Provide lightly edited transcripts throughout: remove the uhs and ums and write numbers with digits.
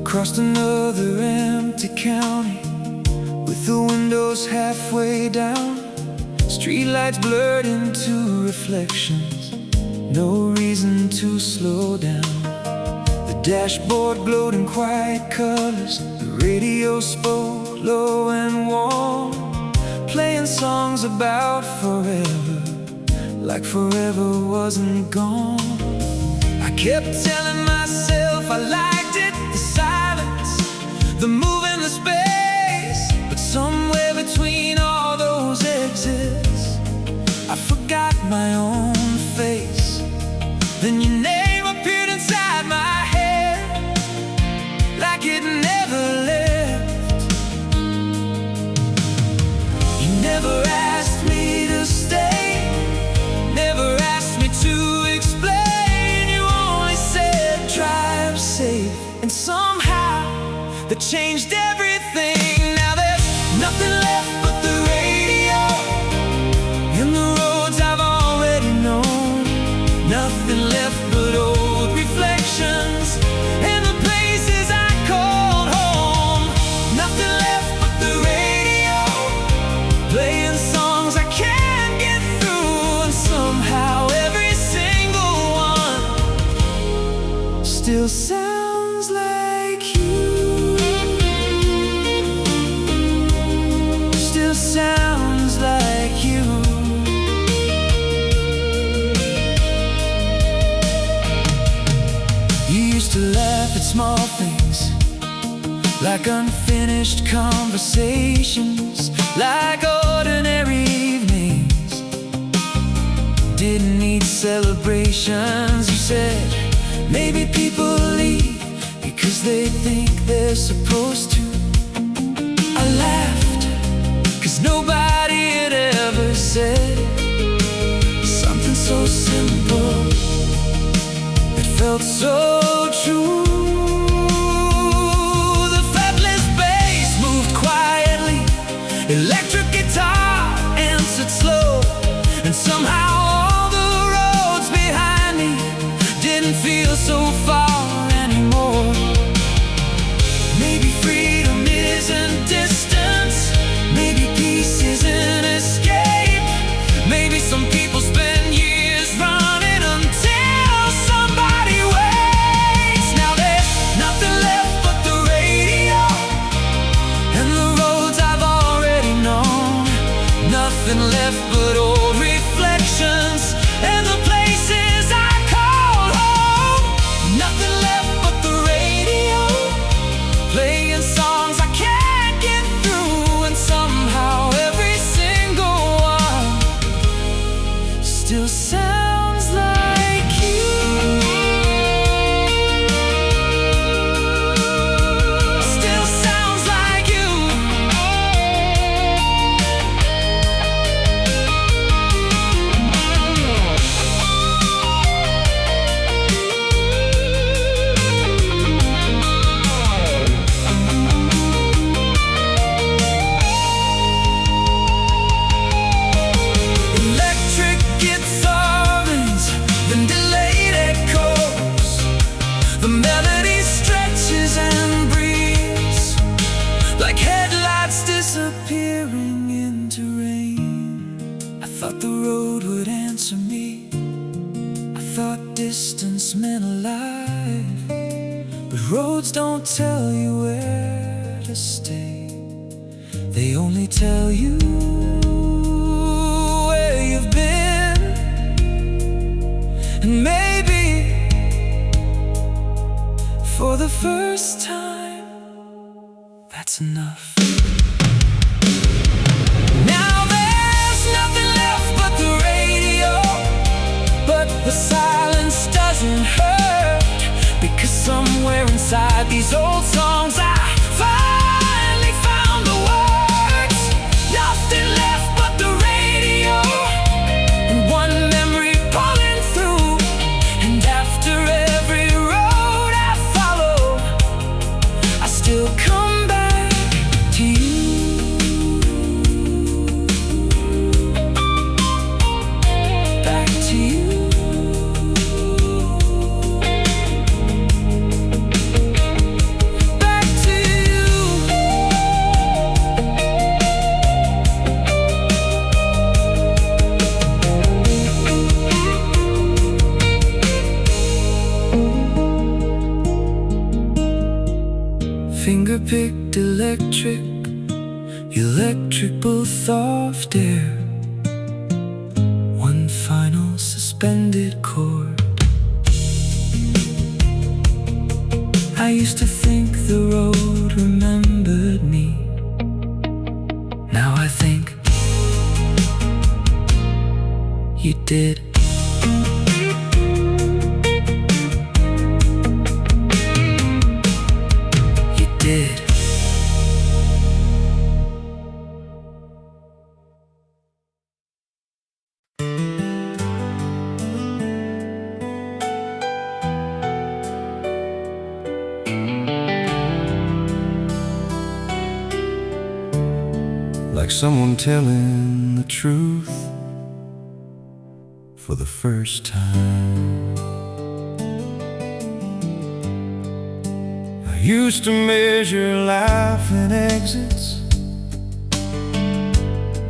Crossed another empty county with the windows halfway down. Streetlights blurred into reflections, no reason to slow down. The dashboard glowed in quiet colors, the radio spoke low and warm, playing songs about forever, like forever wasn't gone. I kept telling myself I liked it, the silence, the move in the space. But somewhere between all those exits, I forgot my own face. Then your name appeared inside my head, like it never left. You never asked me to stay, never asked me to explain. You only said drive safe, and somehow that changed everything. Now there's nothing left but the radio and the roads I've already known. Nothing left but old reflections and the places I called home. Nothing left but the radio, playing songs I can't get through. And somehow every single one still sounds like you. Still sounds like you. You used to laugh at small things, like unfinished conversations, like ordinary evenings. Didn't need celebrations. You said maybe people leave because they think they're supposed to. I laughed, cause nobody had ever said something so simple, it felt so true. The fretless bass moved quietly, electric guitar answered slow, and somehow all the roads behind me didn't feel so far anymore. Maybe freedom isn't distance, maybe peace isn't escape. Maybe some people spend years running until somebody waits. Now there's nothing left but the radio and the roads I've already known. Nothing left but old reflections and the places I called home. Nothing left but the radio, playing songs I can't get through. And somehow every single one still sounds like you. Still sounds like you. Electric guitars, then delayed echoes. The melody stretches and breathes, like headlights disappearing into rain. I thought the road would answer me, I thought distance meant alive. But roads don't tell you where to stay, they only tell you where you've been. And maybe for the first time, that's enough. Now there's nothing left but the radio, but the silence doesn't hurt, because somewhere inside these old songs I finally found the words. Nothing left but the radio, and one memory pulling through. And after every road I follow, I still come back to you. Back to you. Back Finger-picked electric, electrical soft air, one final suspended chord. I used to think the road remembered me. Now I think you did. You did. Like someone telling the truth for the first time. I used to measure life in exits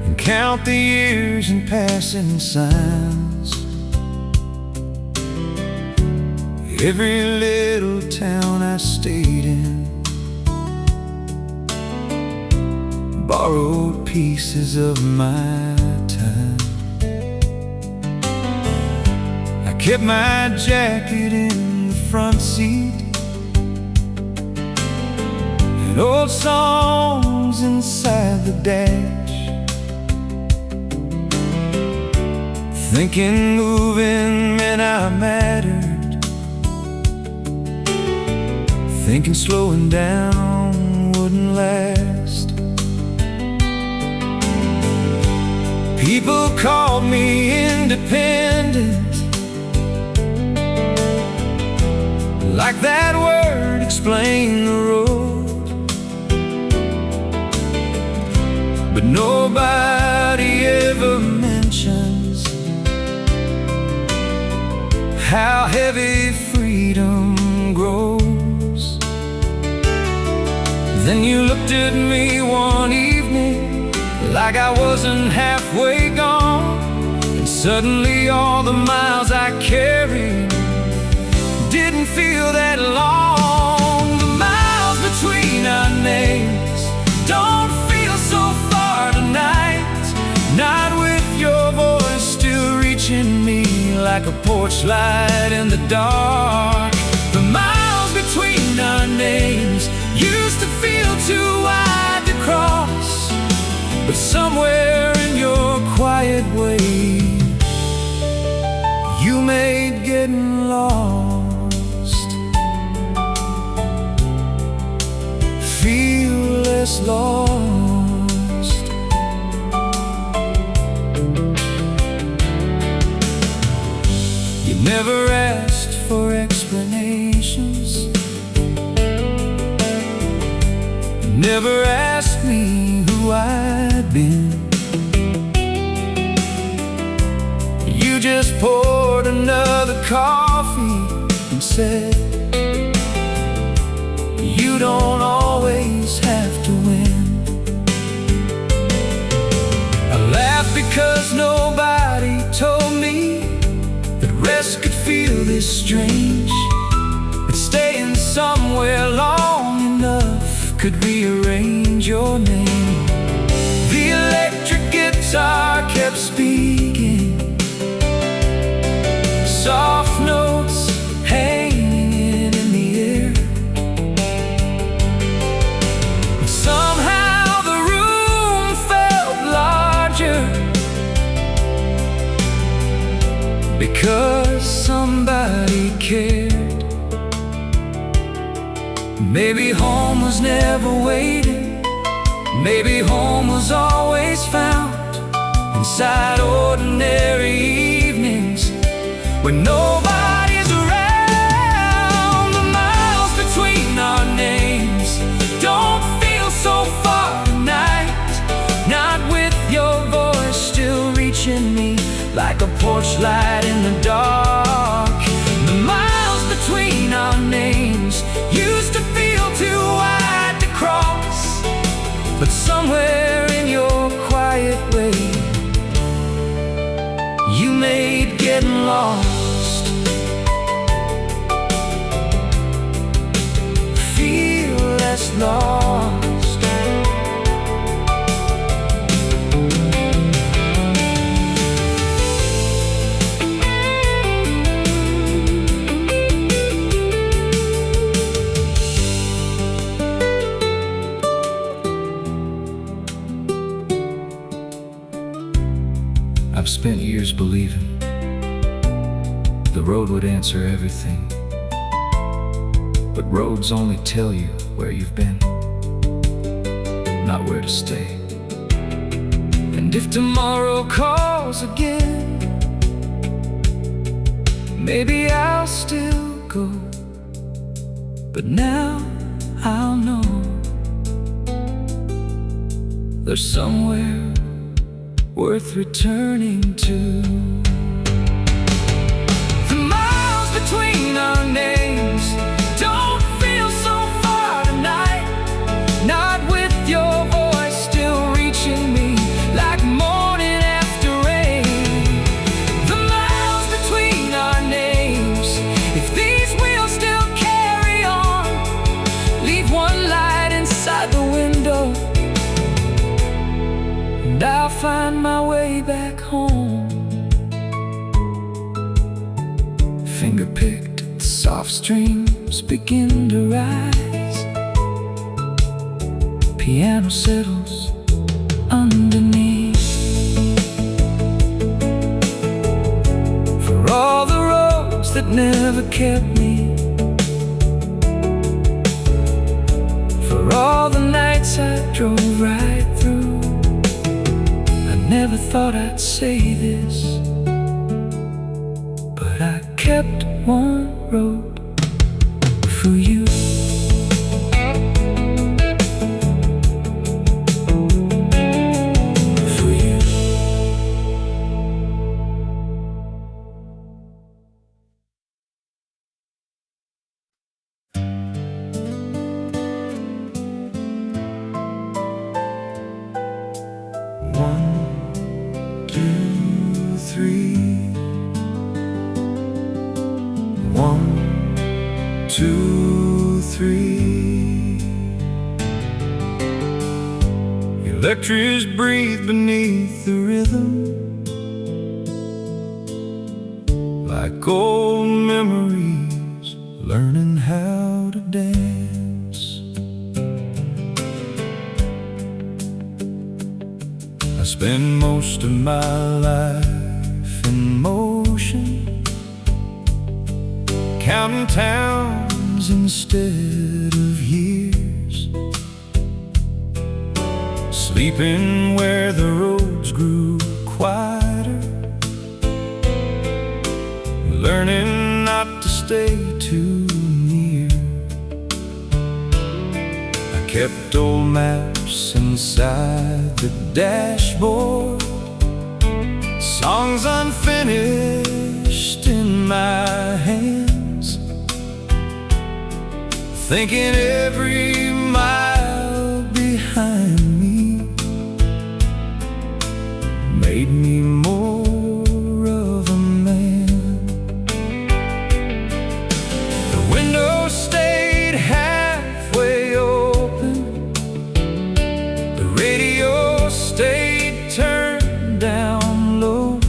and count the years in passing signs. Every little town I stayed in borrowed pieces of my time. I kept my jacket in the front seat and old songs inside the dash, thinking moving meant I mattered, thinking slowing down wouldn't last. People called me independent, like that word explained the road. But nobody ever mentions how heavy freedom grows. Then you looked at me one evening like I wasn't halfway gone, and suddenly all the miles I carried didn't feel that long. The miles between our names don't feel so far tonight, not with your voice still reaching me like a porch light in the dark. The miles between our names used to feel too wide to cross, but somewhere in your quiet way, you made getting lost feel less lost. You never asked for explanations, never asked me who I'd been. You just poured another coffee and said, you don't always have to win. I laughed because nobody told me that rest could feel this strange, that staying somewhere long enough could rearrange your name. The electric guitar kept speaking, soft notes hanging in the air. Somehow the room felt larger because somebody cared. Maybe home was never waiting, maybe home was always found inside ordinary evenings when nobody's around. The miles between our names don't feel so far tonight, not with your voice still reaching me like a porch light in the dark. The miles between our names used to feel too wide to cross, but somewhere in your quiet way, you made getting lost feel less just lost. I've spent years believing the road would answer everything, but roads only tell you where you've been, not where to stay. And if tomorrow calls again, maybe I'll still go, but now I'll know there's somewhere worth returning to. The miles between our names don't feel so far tonight, not with your voice still reaching me like morning after rain. The miles between our names, if these wheels still carry on, leave one light inside the window, and I'll find my way back home. Finger-picked, the soft strings begin to rise. Piano settles underneath. For all the roads that never kept me, for all the nights I drove right through, never thought I'd say this, but I kept one road for you. For you. One, two, three. 1, 2, 3. Electrics breathe beneath the rhythm, like old memories learning how to dance. I spend most of my life in motion, counting towns instead of years, sleeping where the roads grew quieter, learning not to stay too near. I kept old maps inside the dashboard, songs unfinished in my hands, thinking every mile behind me made me more of a man. The window stayed halfway open, the radio stayed turned down low,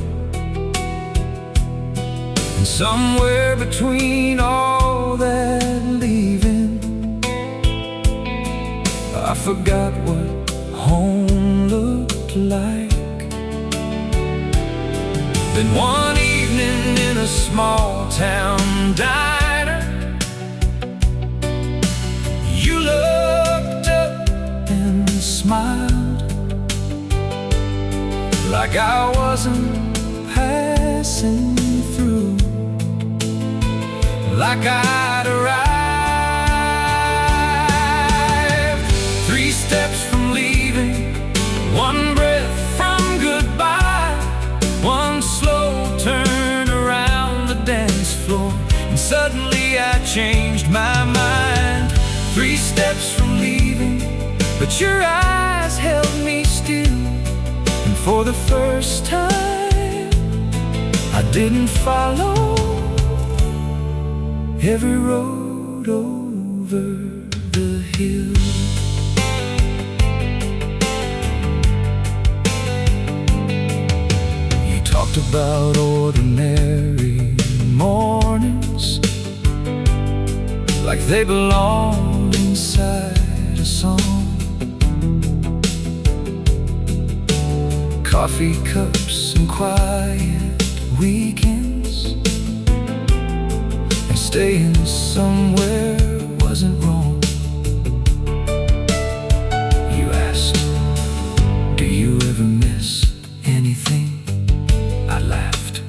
and somewhere between all that leaving, I forgot what home looked like. Then one evening in a small town diner, you looked up and smiled, like I wasn't passing through, like I'd arrived 3 steps from leaving, 1 breath from goodbye, 1 slow turn around the dance floor, and suddenly I changed my mind. 3 steps from leaving, but your eyes held me still, and for the first time I didn't follow every road over the hill. about ordinary mornings, like they belong inside a song. Coffee cups and quiet weekends, and staying somewhere wasn't wrong. You asked, do you ever miss anything? I laughed,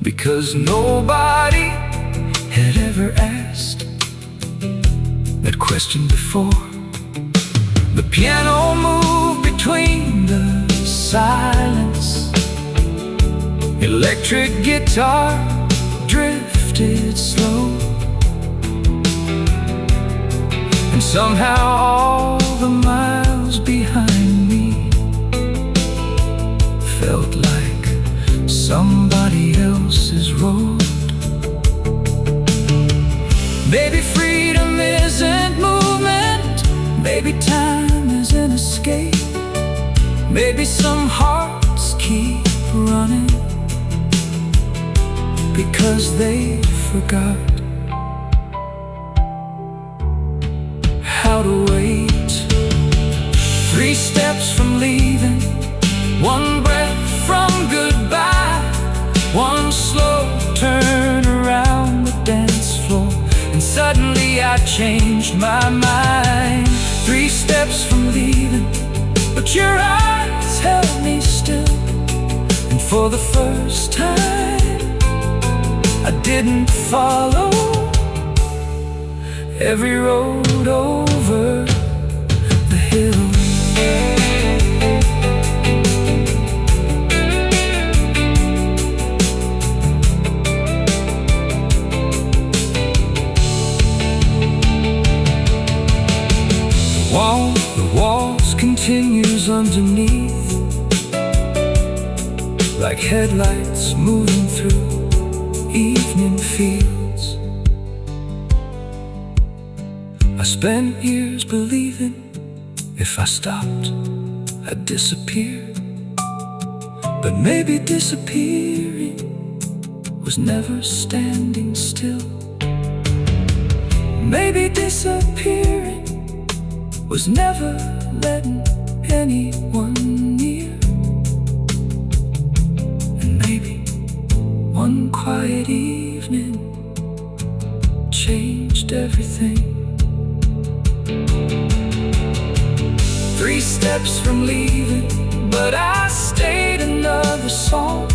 because nobody had ever asked that question before. The piano moved between the silence, electric guitar drifted slow, and somehow all the miles behind me felt like somebody else's road. Maybe freedom isn't movement, maybe time is an escape, maybe some hearts keep running because they forgot how to wait. 3 steps from leaving, 1 breath from goodbye, 1 slow turn around the dance floor, and suddenly I changed my mind. 3 steps from leaving, but your eyes held me still, and for the first time I didn't follow every road over the hill. The waltz continues underneath, like headlights moving through evening fields. I spent years believing if I stopped, I'd disappear. But maybe disappearing was never standing still. Maybe disappearing was never letting anyone near. And maybe one quiet evening changed everything. 3 steps from leaving, but I stayed another song,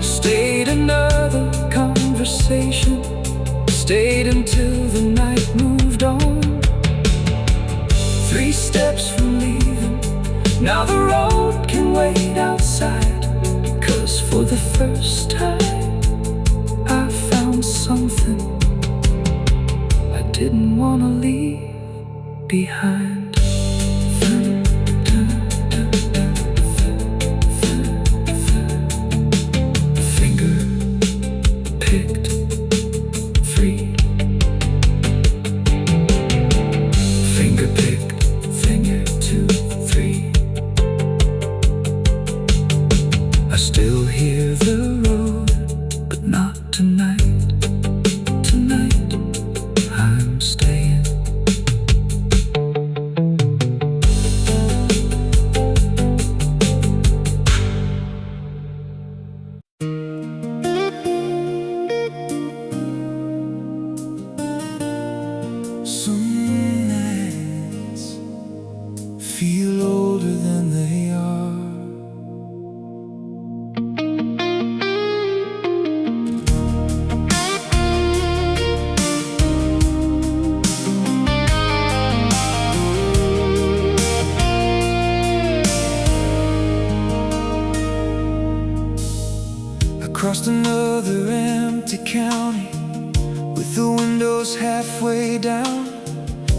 stayed another conversation, stayed until the night moved on. 3 steps from leaving, now the road can wait outside, 'cause for the first time I found something I didn't want to leave behind. I still hear the road, but not tonight. Tonight, I'm staying. Some nights feel older than they are. Crossed another empty county with the windows halfway down,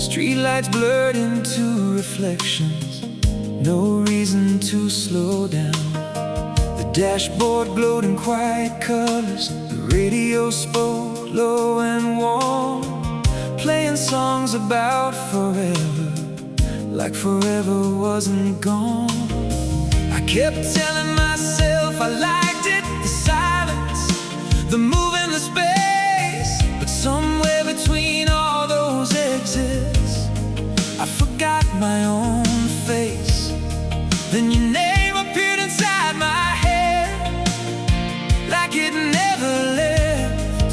streetlights blurred into reflections, no reason to slow down. The dashboard glowed in quiet colors, the radio spoke low and warm, playing songs about forever, like forever wasn't gone. I kept telling myself I liked it, the silence the move and the space. But somewhere between all those exits, I forgot my own face. Then your name appeared inside my head, like it never left.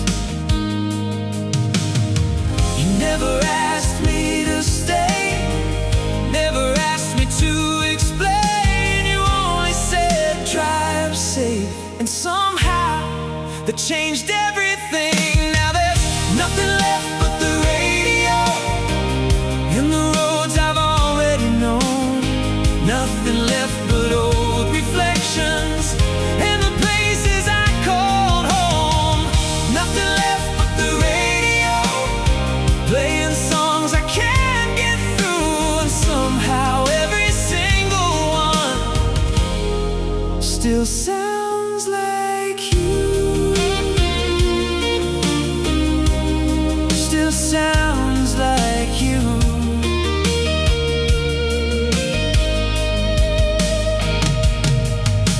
You never asked me to stay, never asked me to explain. You only said drive safe, and somehow that changed everything. Now there's nothing left but the radio and the roads I've already known. Nothing left but old reflections and the places I called home. Nothing left but the radio, playing songs I can't get through. And somehow every single one still sounds like you. Still sounds like you.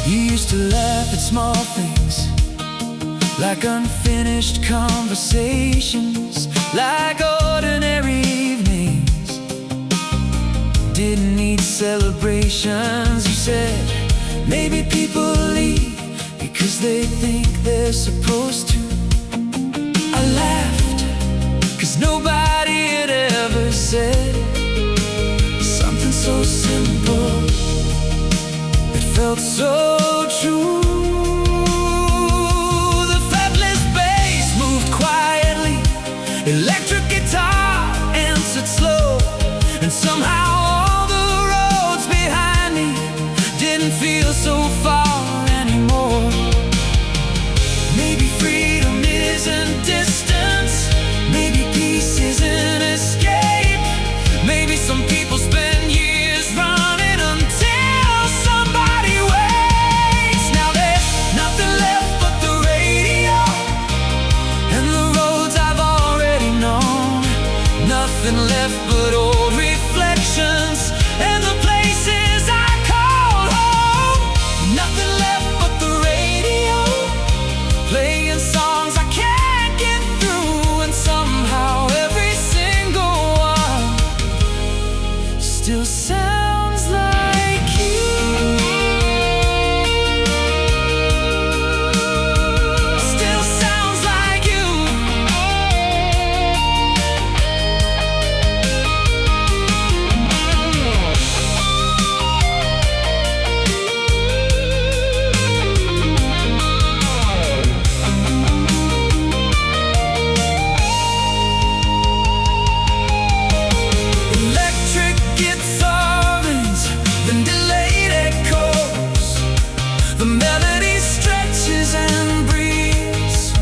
You used to laugh at small things, like unfinished conversations, like ordinary evenings. Didn't need celebrations. You said maybe people leave because they think they're supposed to. I laughed, cause nobody had ever said something so simple. It felt so true. The fretless bass moved quietly, electric guitar answered slow, and somehow all the roads behind me didn't feel so far anymore. Maybe freedom isn't distance, maybe peace isn't escape. Maybe some people spend years running until somebody waits. Now there's nothing left but the radio and the roads I've already known. Nothing left but old reflections and the places I called home. Nothing left but the radio, playing songs I can't get through. And somehow every single one still sounds like you. Still sounds like you. Electric guitars, then delayed echoes. The melody stretches and breathes,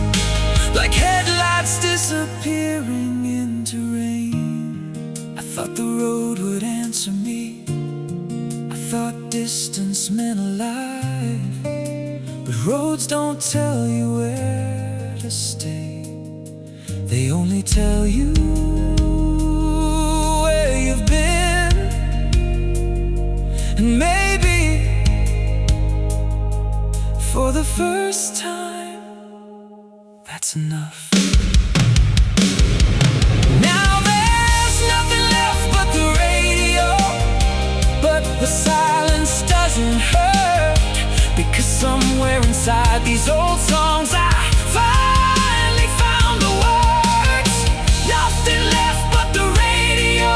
like headlights disappearing into rain. I thought the road would answer me, I thought distance meant alive. But roads don't tell you where to stay, they only tell you where you've been. And maybe for the first time, that's enough. Now there's nothing left but the radio, but the silence doesn't hurt, because somewhere inside these old songs I finally found the words. Nothing left but the radio,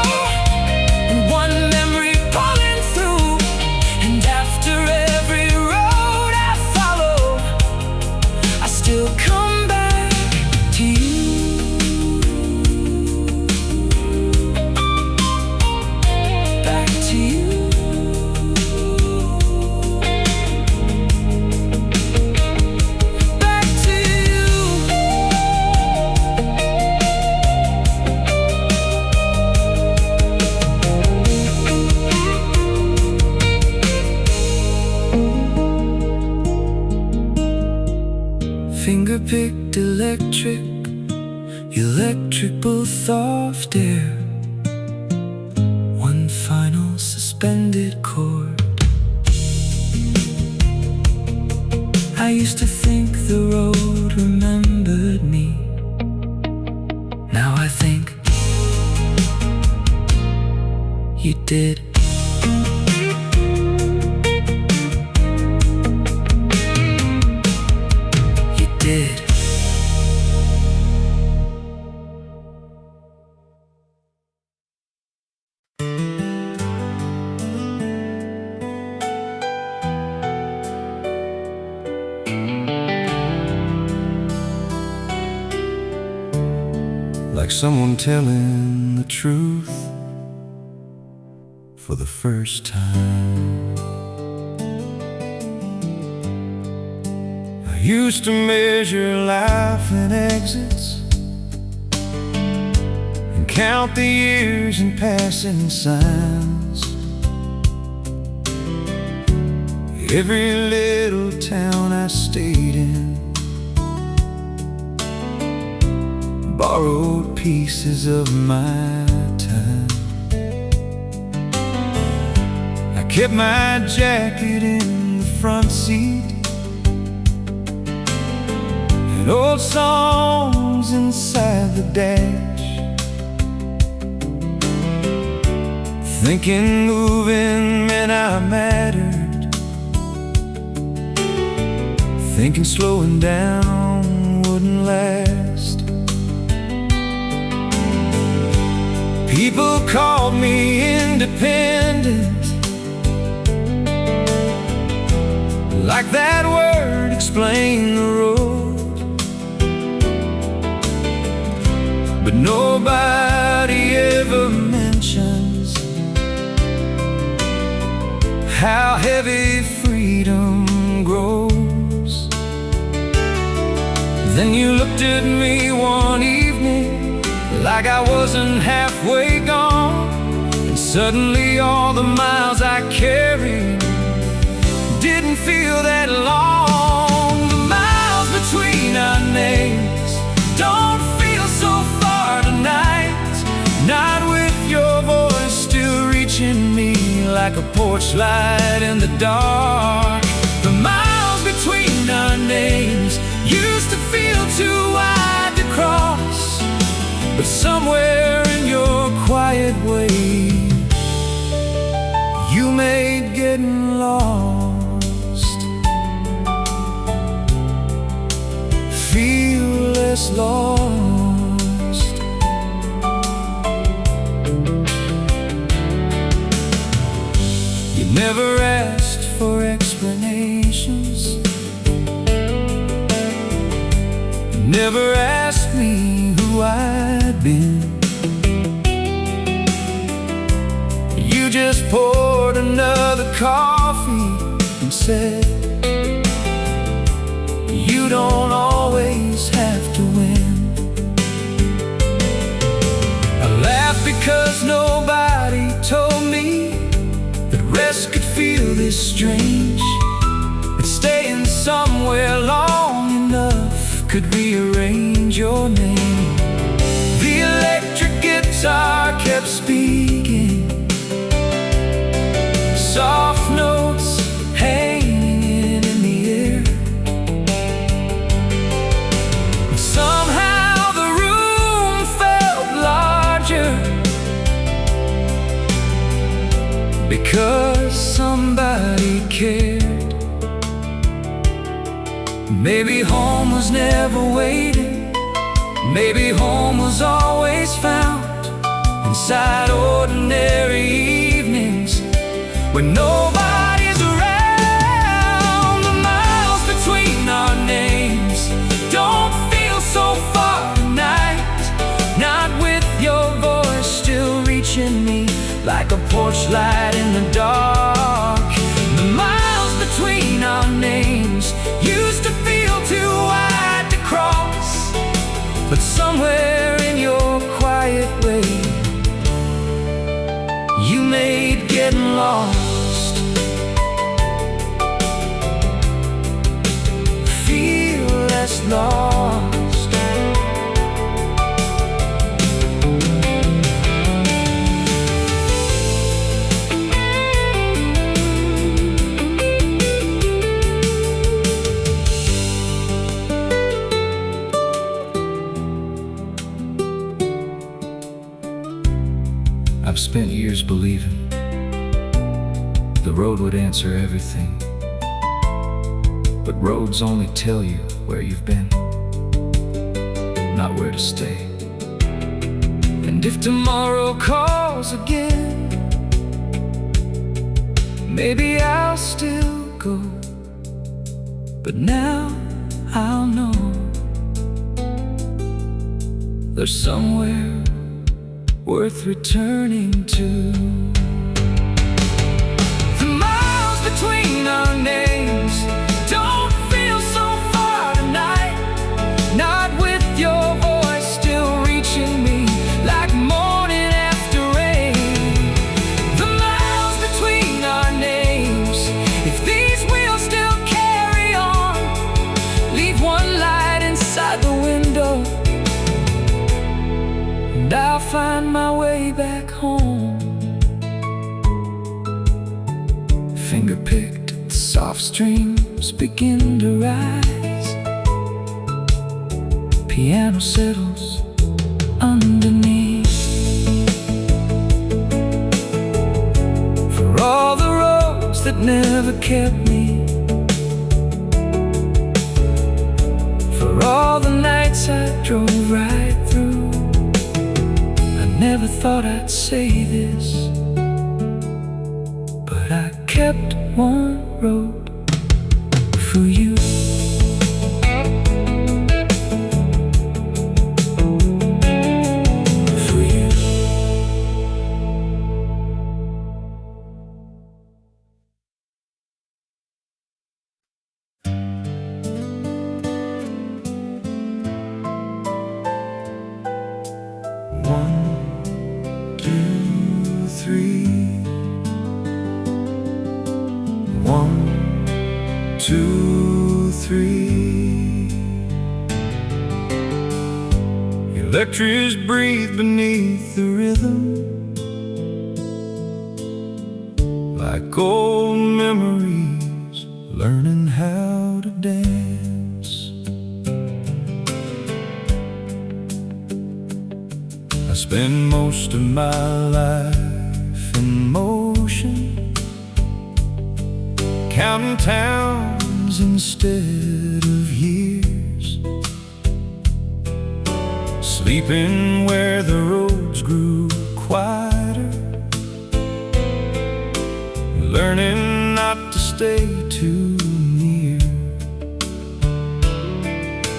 and one memory pulling through. And after every road I follow, I still come back to you. Back to you. Back to you. Finger-picked electric, electrical soft air, one final suspended chord. I used to think the road remembered you did. You did. Like someone telling the truth for the first time. I used to measure life in exits and count the years in passing signs. Every little town I stayed in borrowed pieces of my time. I kept my jacket in the front seat and old songs inside the dash, thinking moving meant I mattered, thinking slowing down wouldn't last. People called me independent, like that word explained the road. But nobody ever mentions how heavy freedom grows. Then you looked at me one evening like I wasn't halfway gone, and suddenly all the miles I carried didn't feel that long. The miles between our names don't feel so far tonight, not with your voice still reaching me like a porch light in the dark. The miles between our names used to feel too wide to cross, but somewhere in your quiet way, you made getting lost feel less lost. You never asked for explanations, never asked me who I'd been. You just poured another coffee and said, you don't always have to win. I laughed because nobody told me that rest could feel this strange, that staying somewhere long enough could rearrange your name. The electric guitar kept speaking, soft notes hanging in the air. Somehow the room felt larger because somebody cared. Maybe home was never waiting, maybe home was always found inside ordinary evenings when nobody's around. The miles between our names don't feel so far tonight, not with your voice still reaching me like a porch light in the dark. The miles between our names used to feel too wide to cross, but somewhere in your quiet way, you made getting lost feel less lost. I've spent years believing leaving, the road would answer everything. But roads only tell you where you've been, not where to stay. And if tomorrow calls again, maybe I'll still go. But now I'll know there's somewhere worth returning to. The miles between our names don't feel so far tonight, not with your voice still reaching me like morning after rain. The miles between our names, if these wheels still carry on, leave one light inside the window, and I'll find my way back home. Finger-picked, the soft streams begin to rise. Piano settles underneath. For all the roads that never kept me, for all the nights I drove right through, never thought I'd say this, but I kept one road for you. For you. One, two, three. Electrics breathe beneath the rhythm, like old memories learning how to dance. I spend most of my life in motion, counting towns instead of years, sleeping where the roads grew quieter, learning not to stay too near.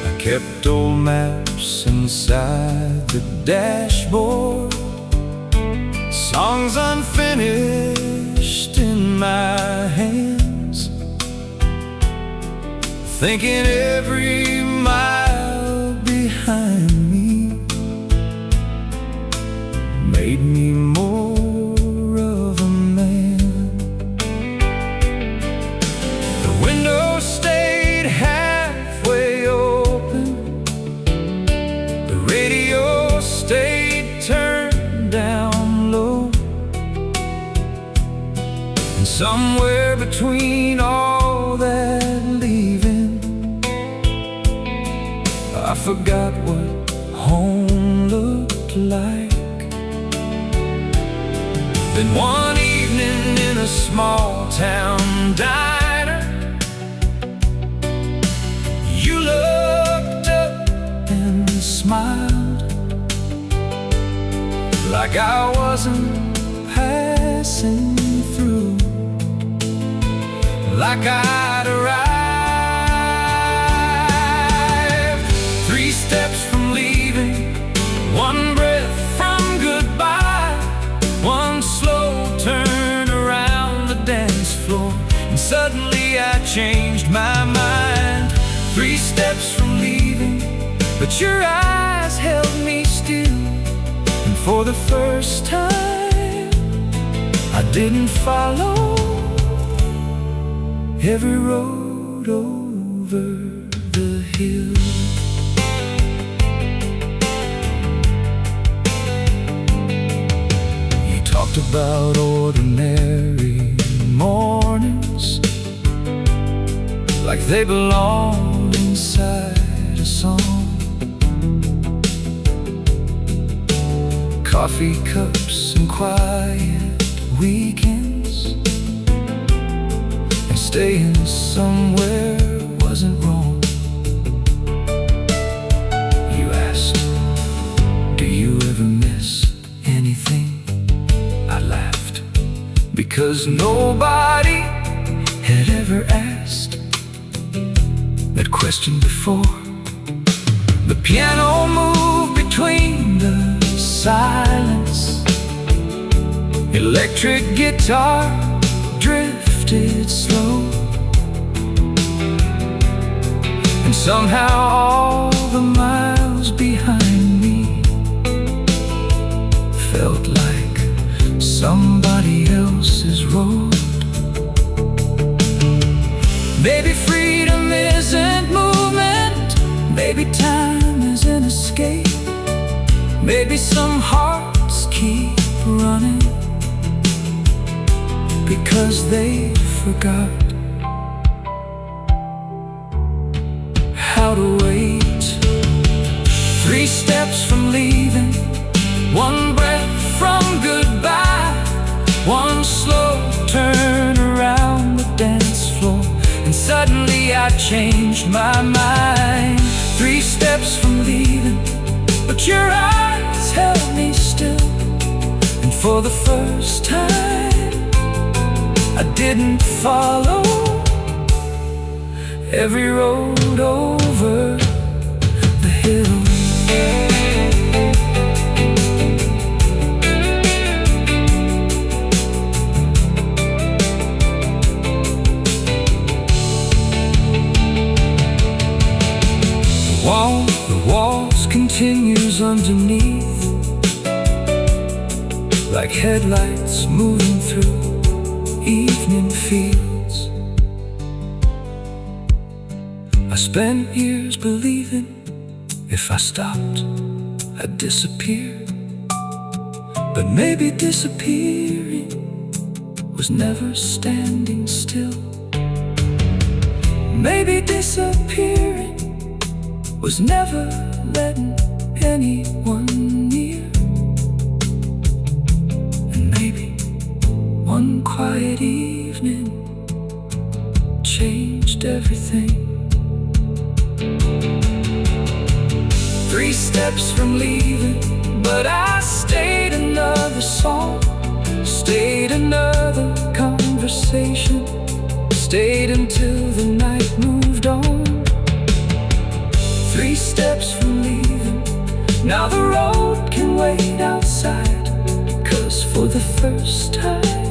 I kept old maps inside the dashboard, songs unfinished in my hands, thinking every mile behind me made me more of a man. The window stayed halfway open, the radio stayed turned down low, and somewhere between all that leaving, I forgot what home looked like. Then one evening in a small town diner, you looked up and smiled, like I wasn't passing through, like I'd arrived. 3 steps from leaving, 1 breath from goodbye, 1 slow turn around the dance floor, and suddenly I changed my mind. 3 steps from leaving, but your eyes held me still, and for the first time I didn't follow every road over the hill. He talked about ordinary mornings, like they belonged inside a song. Coffee cups and quiet weekends, and staying somewhere wasn't wrong. You asked, do you ever miss anything? I laughed, because nobody had ever asked that question before. The piano moved between the silence. Electric guitar drifted slow, and somehow all the miles behind me felt like somebody else's road. Maybe freedom isn't movement, maybe time is an escape, maybe some hearts keep running because they forgot how to wait. 3 steps from leaving, 1 breath from goodbye, 1 slow turn around the dance floor, and suddenly I changed my mind. 3 steps from leaving, but your eyes held me still, and for the first time I didn't follow every road over the hill. The waltz continues underneath, like headlights moving through evening fields. I spent years believing if I stopped, I'd disappear. But maybe disappearing was never standing still. Maybe disappearing was never letting anyone near. And maybe one quiet evening changed everything. 3 steps from leaving, but I stayed another song, stayed another conversation, stayed until the night moved on. 3 steps from leaving, now the road can wait outside, 'cause for the first time